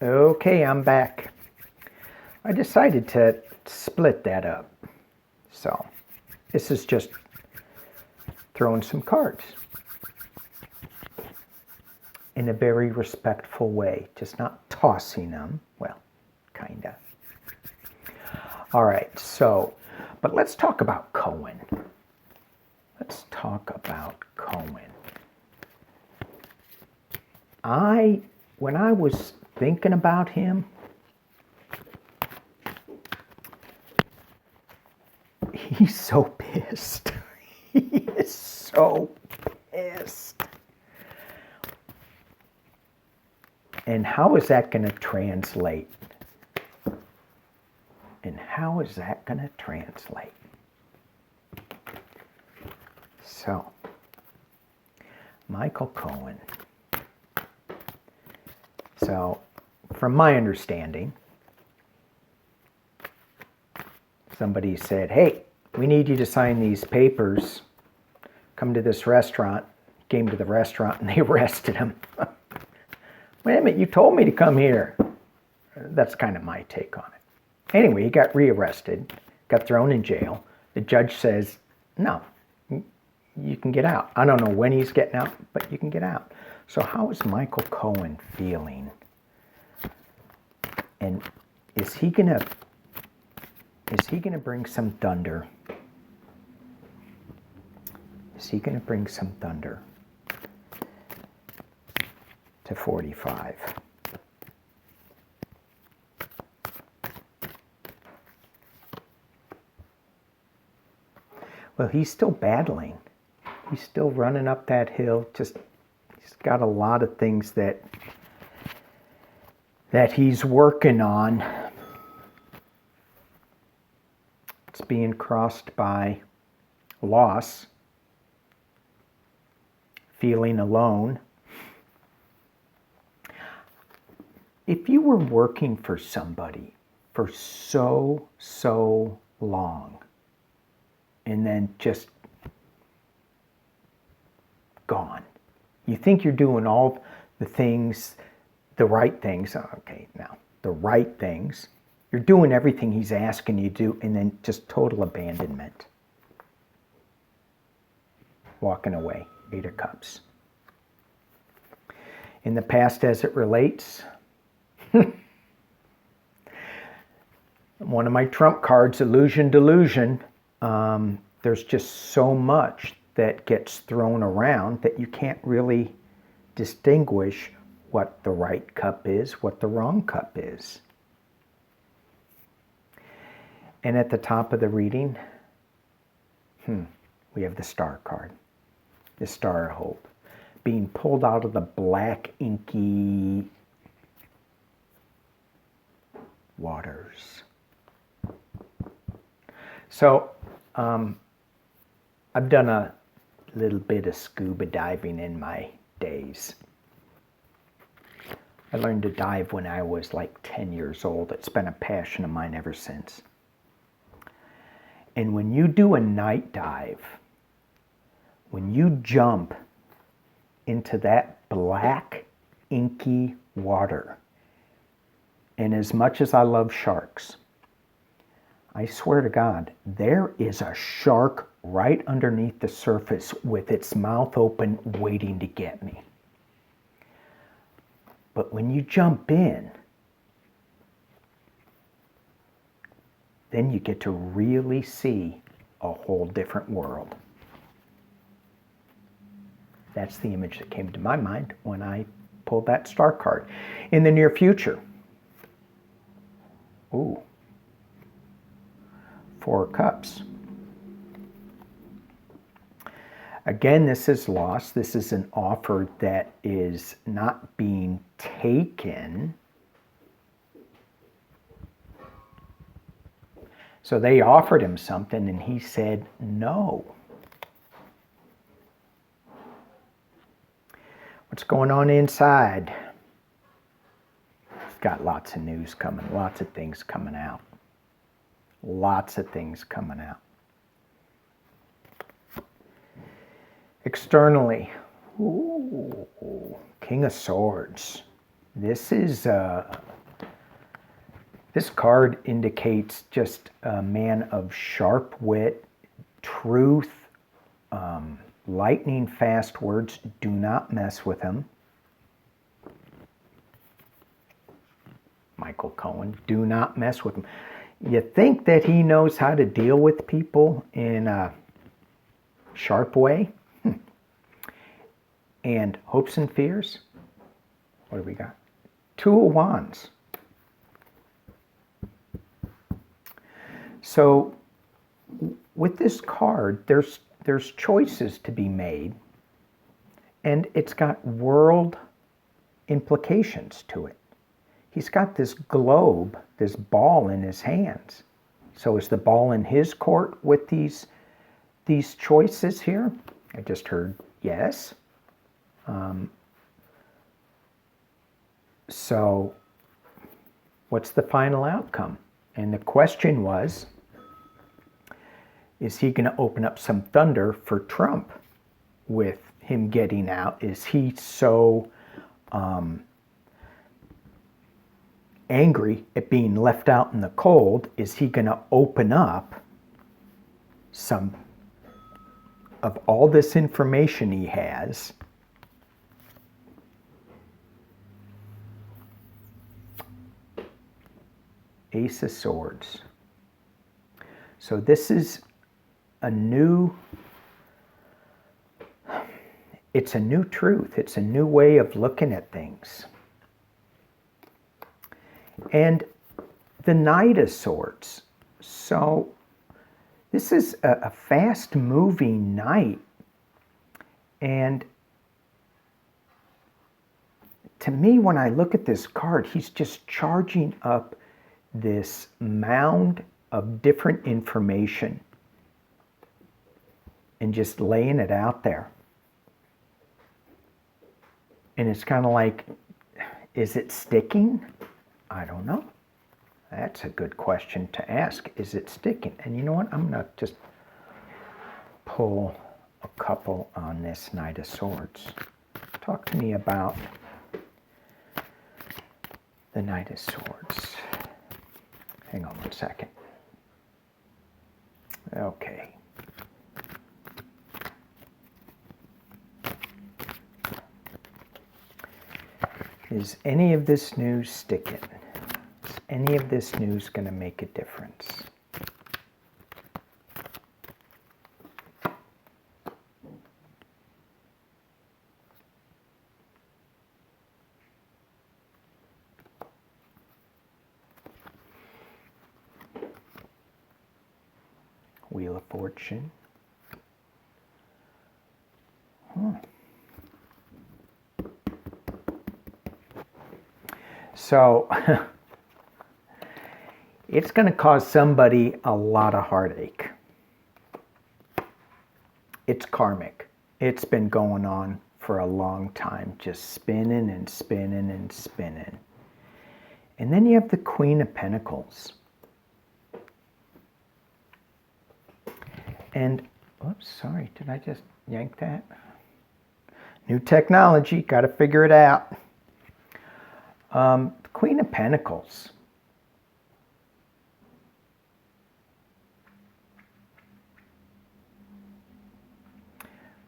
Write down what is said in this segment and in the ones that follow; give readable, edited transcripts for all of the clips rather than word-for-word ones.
Okay, I'm back. I decided to split that up. So this is just throwing some cards in a very respectful way, just not tossing them. Well, kind of. All right, so, but let's talk about Cohen. Let's talk about Cohen. When I was thinking about him, he's so pissed. He is so pissed. And how is that going to translate? And how is that going to translate? So, Michael Cohen. So, from my understanding, somebody said, hey, we need you to sign these papers. Come to this restaurant. He came to the restaurant and they arrested him. Wait a minute, you told me to come here. That's kind of my take on it. Anyway, he got rearrested, got thrown in jail. The judge says, no, you can get out. I don't know when he's getting out, but you can get out. So how is Michael Cohen feeling? And is he gonna bring some thunder? Is he gonna bring some thunder to 45? Well, he's still battling. He's still running up that hill. He's got a lot of things that he's working on. It's being crossed by loss, feeling alone. If you were working for somebody for so long, and then just gone. You think you're doing all the things, the right things. Okay, now, the right things. You're doing everything he's asking you to do, and then just total abandonment. Walking away, 8 of Cups. In the past, as it relates, one of my trump cards, illusion, delusion. There's just so much that gets thrown around that you can't really distinguish what the right cup is, what the wrong cup is. And at the top of the reading, we have the Star card, the Star of Hope, being pulled out of the black, inky waters. So, I've done a little bit of scuba diving in my days. I learned to dive when I was like 10 years old. It's been a passion of mine ever since. And when you do a night dive, when you jump into that black, inky water, and as much as I love sharks, I swear to God, there is a shark right underneath the surface with its mouth open waiting to get me. But when you jump in, then you get to really see a whole different world. That's the image that came to my mind when I pulled that Star card. In the near future, 4 Cups. Again, this is loss. This is an offer that is not being taken. So they offered him something and he said no. What's going on inside? Got lots of news coming, lots of things coming out. Lots of things coming out. Externally, King of Swords. This is This card indicates just a man of sharp wit, truth, lightning fast words. Do not mess with him. Michael Cohen, do not mess with him. You think that he knows how to deal with people in a sharp way? And hopes and fears? What do we got? Two of Wands. So with this card, there's choices to be made, and it's got world implications to it. He's got this globe, this ball in his hands. So is the ball in his court with these choices here? I just heard yes. So what's the final outcome? And the question was, is he going to open up some thunder for Trump with him getting out? Is he so angry at being left out in the cold? Is he going to open up some of all this information he has? Ace of Swords. So this is a new, it's a new truth. It's a new way of looking at things. And the Knight of Swords. So this is a fast-moving knight. And to me, when I look at this card, he's just charging up this mound of different information and just laying it out there. And it's kind of like, is it sticking? I don't know. That's a good question to ask. Is it sticking? And you know what? I'm going to just pull a couple on this Knight of Swords. Talk to me about the Knight of Swords. Hang on one second. Okay. Is any of this news sticking? Is any of this news going to make a difference? Wheel of Fortune. So it's going to cause somebody a lot of heartache. It's karmic. It's been going on for a long time, just spinning and spinning and spinning. And then you have the Queen of Pentacles. And, oops, sorry, did I just yank that? New technology, got to figure it out. The Queen of Pentacles.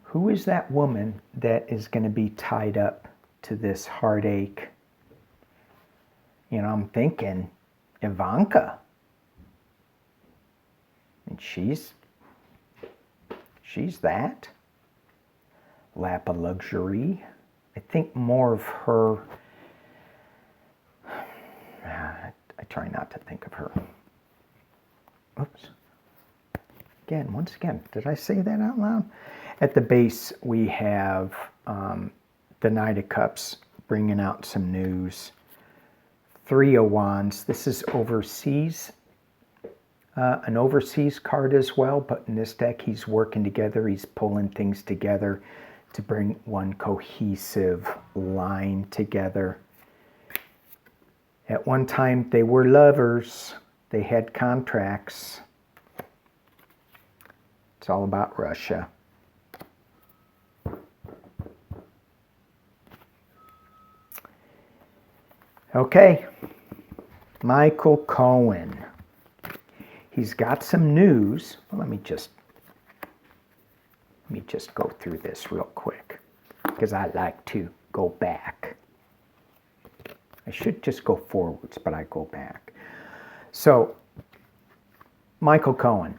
Who is that woman that is going to be tied up to this heartache? You know, I'm thinking Ivanka. And she's that. Lap of Luxury. I think more of her. I try not to think of her. Oops. Once again, did I say that out loud? At the base, we have the Knight of Cups bringing out some news. Three of Wands. This is overseas. An overseas card as well, but in this deck, he's working together. He's pulling things together to bring one cohesive line together. At one time, they were lovers. They had contracts. It's all about Russia. Okay. Michael Cohen. He's got some news. Well, let me just go through this real quick, because I like to go back. I should just go forwards, but I go back. So, Michael Cohen,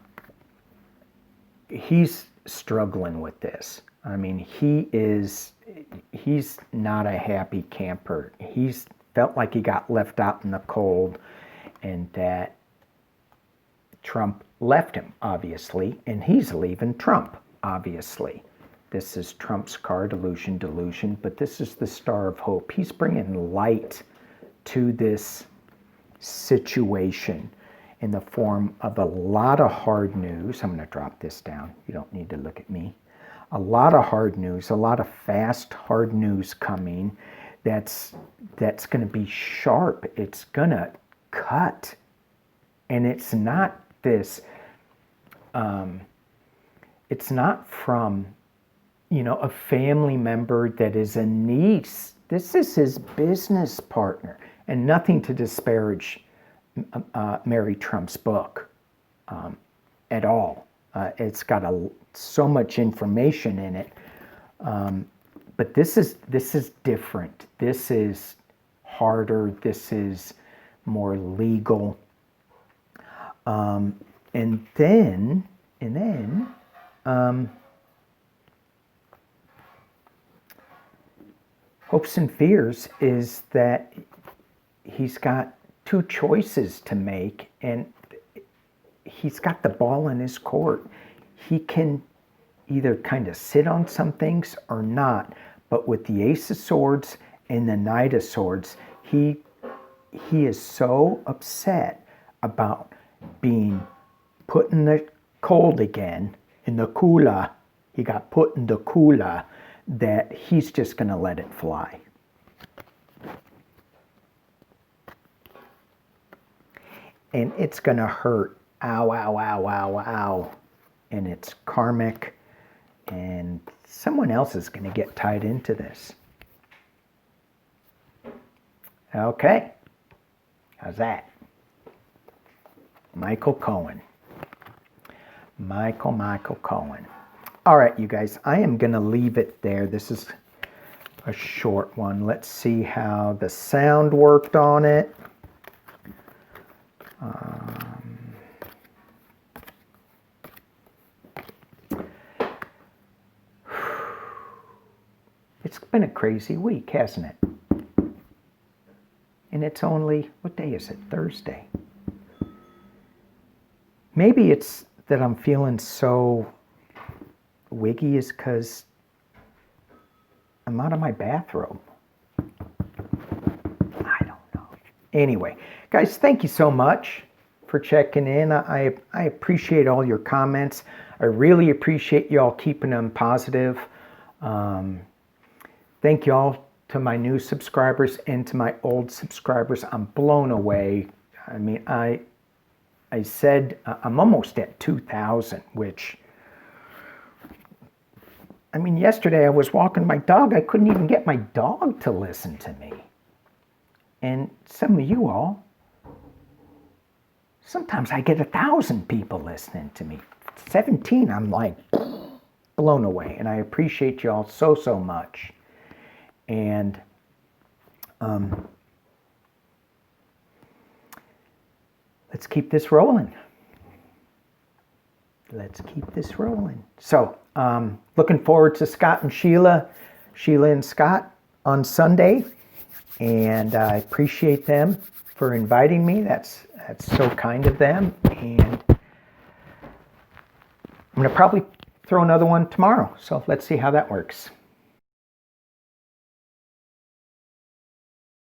he's struggling with this. I mean, he's not a happy camper. He's felt like he got left out in the cold, and that Trump left him, obviously, and he's leaving Trump, obviously. This is Trump's card, delusion, but this is the Star of Hope. He's bringing light to this situation in the form of a lot of hard news. I'm going to drop this down. You don't need to look at me. A lot of hard news, a lot of fast, hard news coming that's going to be sharp. It's going to cut. And it's not this, it's not from, a family member that is a niece. This is his business partner. And nothing to disparage Mary Trump's book at all. It's got so much information in it. But this is different. This is harder. This is more legal. And then hopes and fears is that he's got two choices to make, and he's got the ball in his court. He can either kind of sit on some things or not, but with the Ace of Swords and the Knight of Swords, he is so upset about being put in the cold again, in the cooler. He got put in the cooler, that he's just going to let it fly. And it's going to hurt. Ow, ow, ow, ow, ow. And it's karmic. And someone else is going to get tied into this. Okay. How's that? Michael Cohen. Michael Cohen. All right, you guys, I am going to leave it there. This is a short one. Let's see how the sound worked on it. It's been a crazy week, hasn't it? And it's only, what day is it? Thursday. Maybe it's that I'm feeling so wiggy is because I'm out of my bathrobe. I don't know. Anyway, guys, thank you so much for checking in. I appreciate all your comments. I really appreciate y'all keeping them positive. Thank you all to my new subscribers and to my old subscribers. I'm blown away. I mean, I said I'm almost at 2,000, which, I mean, yesterday I was walking my dog. I couldn't even get my dog to listen to me. And some of you all, sometimes I get 1,000 people listening to me. 17, I'm like blown away. And I appreciate you all so, so much. And let's keep this rolling. Let's keep this rolling. So, looking forward to Scott and Sheila and Scott on Sunday. And I appreciate them for inviting me. That's so kind of them. And I'm going to probably throw another one tomorrow. So let's see how that works.